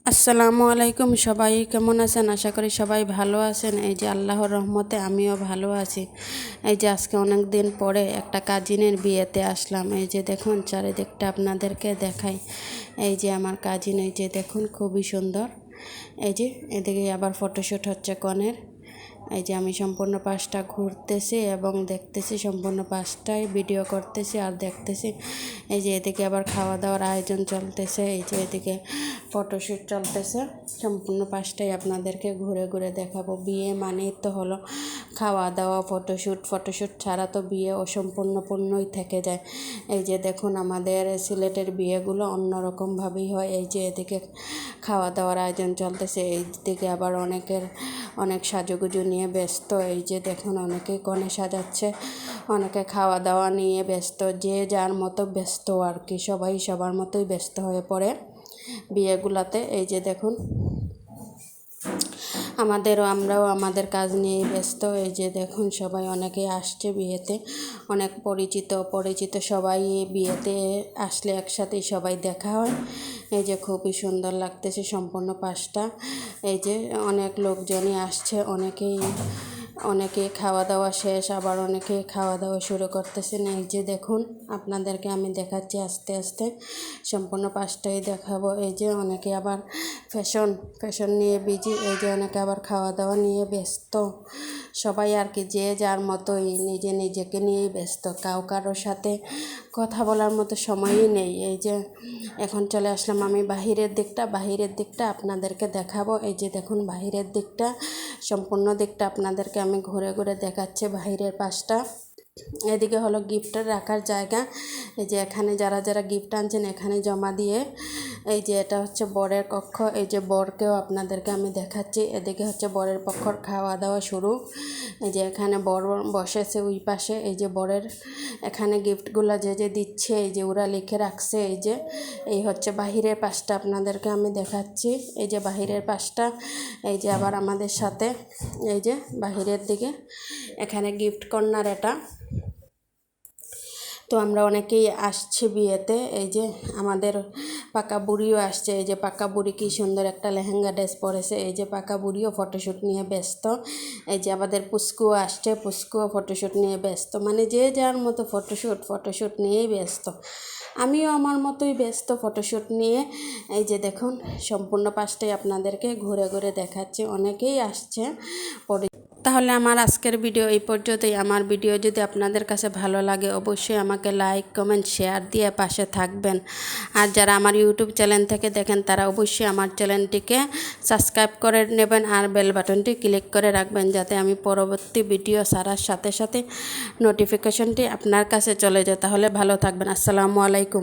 আসসালামু আলাইকুম। সবাই কেমন আছেন? আশা করি সবাই ভালো আছেন। এই যে আল্লাহর রহমতে আমিও ভালো আছি। এই যে আজকে অনেক দিন পরে একটা কাজিনের বিয়েতে আসলাম। এই যে দেখুন চারিদিকটা আপনাদেরকে দেখাই। এই যে আমার কাজিন, এই যে দেখুন খুবই সুন্দর। এই যে এদিকে আবার ফটোশ্যুট হচ্ছে কনের। এই যে আমি সম্পূর্ণ পাশটা ঘুরতেছি এবং দেখতেছি, সম্পূর্ণ পাশটাই ভিডিও করতেছি আর দেখতেছি। এই যে এদিকে আবার খাওয়া দাওয়ার আয়োজন চলতেছে। এই যে এদিকে ফটোশ্যুট চলতেছে। সম্পূর্ণ পাশটাই আপনাদেরকে ঘুরে ঘুরে দেখাবো। বিয়ে মানেই তো হলো খাওয়া দাওয়া, ফটোশ্যুট ছাড়া তো বিয়ে অসম্পূর্ণই থেকে যায়। এই যে দেখুন আমাদের সিলেটের বিয়েগুলো অন্যরকমভাবেই হয়। এই যে এদিকে খাওয়া দাওয়ার আয়োজন চলতেছে, এই দিকে আবার অনেক সাজুগুজু নিয়ে ব্যস্ত। এই যে দেখুন অনেকে কনে সাজাচ্ছে, অনেকে খাওয়া দাওয়া নিয়ে ব্যস্ত, যে যার মতো ব্যস্ত আর কি। সবাই সবার মতোই ব্যস্ত হয়ে পড়ে বিয়েগুলাতে। এই যে দেখুন আমরাও আমাদের কাজ নিয়ে ব্যস্ত। এই যে দেখুন সবাই অনেকে আসছে বিয়েতে, অনেক পরিচিত সবাই বিয়েতে আসলে একসাথেই সবাই দেখা হয়। এই যে খুবই সুন্দর লাগতেছে সম্পূর্ণ পাশটা। এই যে অনেক লোকজনই আসছে, অনেকে খাওয়া দাওয়া শেষ, আবার অনেকে খাওয়া দাওয়া শুরু করতেছেন। এই যে দেখুন আপনাদেরকে আমি দেখাচ্ছি আস্তে আস্তে, সম্পূর্ণ পাশটাই দেখাবো। এই যে অনেকে আবার ফ্যাশন নিয়ে বিজি। এই যে অনেকে আবার খাওয়া দাওয়া নিয়ে ব্যস্ত। সবাই আর কি যে যার মতোই নিজেকে নিয়েই ব্যস্ত। কারোর সাথে কথা বলার মতো সময়ই নেই। এই যে এখন চলে আসলাম আমি বাহিরের দিকটা আপনাদেরকে দেখাবো। এই যে দেখুন বাহিরের দিকটা, সম্পূর্ণ দিকটা আপনাদেরকে আমি ঘুরে ঘুরে দেখাচ্ছি। বাহিরের পাশটা, এদিকে হলো গিফট রাখার জায়গা। এই যে এখানে যারা গিফট আনছেন এখানে জমা দিয়ে, এই যে এটা হচ্ছে বরের কক্ষ। এই যে বরকেও আপনাদেরকে আমি দেখাচ্ছি। এদিকে হচ্ছে বরের পক্ষর খাওয়া দাওয়া শুরু। এই যে এখানে বর বসেছে ওই পাশে। এই যে বরের এখানে গিফটগুলো যে দিচ্ছে, এই যে ওরা লিখে রাখছে। এই হচ্ছে বাহিরের পাশটা আপনাদেরকে আমি দেখাচ্ছি। এই যে বাহিরের পাশটা, এই যে আবার আমাদের সাথে এই যে বাহিরের দিকে এখানে গিফট কর্নার এটা। তো আমরা অনেকেই আসছি বিয়েতে। এই যে আমাদের পাকা বুড়িও আসছে। এই যে পাকা বুড়ি কি সুন্দর একটা লেহেঙ্গা ড্রেস পরেছে। এই যে পাকা বুড়িও ফটোশ্যুট নিয়ে ব্যস্ত। এই যে আমাদের পুস্কুও আসছে, পুস্কুও ফটোশ্যুট নিয়ে ব্যস্ত। মানে যে যার মতো ফটোশ্যুট নিয়েই ব্যস্ত। আমিও আমার মতোই ব্যস্ত ফটোশ্যুট নিয়ে। এই যে দেখুন সম্পূর্ণ পাশটাই আপনাদেরকে ঘুরে ঘুরে দেখাচ্ছি। অনেকেই আসছে। তাহলে আমার আজকের ভিডিও এই পর্যন্তই। আমার ভিডিও যদি আপনাদের কাছে ভালো লাগে অবশ্যই আমাকে লাইক কমেন্ট শেয়ার দিয়ে পাশে থাকবেন। আর যারা আমার ইউটিউব চ্যানেল থেকে দেখেন তারা অবশ্যই আমার চ্যানেলটিকে সাবস্ক্রাইব করে নেবেন আর বেল বাটনটি ক্লিক করে রাখবেন, যাতে আমি পরবর্তী ভিডিও ছাড়ার সাথে সাথে নোটিফিকেশনটি আপনার কাছে চলে যায়। তাহলে ভালো থাকবেন। আসসালামু আলাইকুম।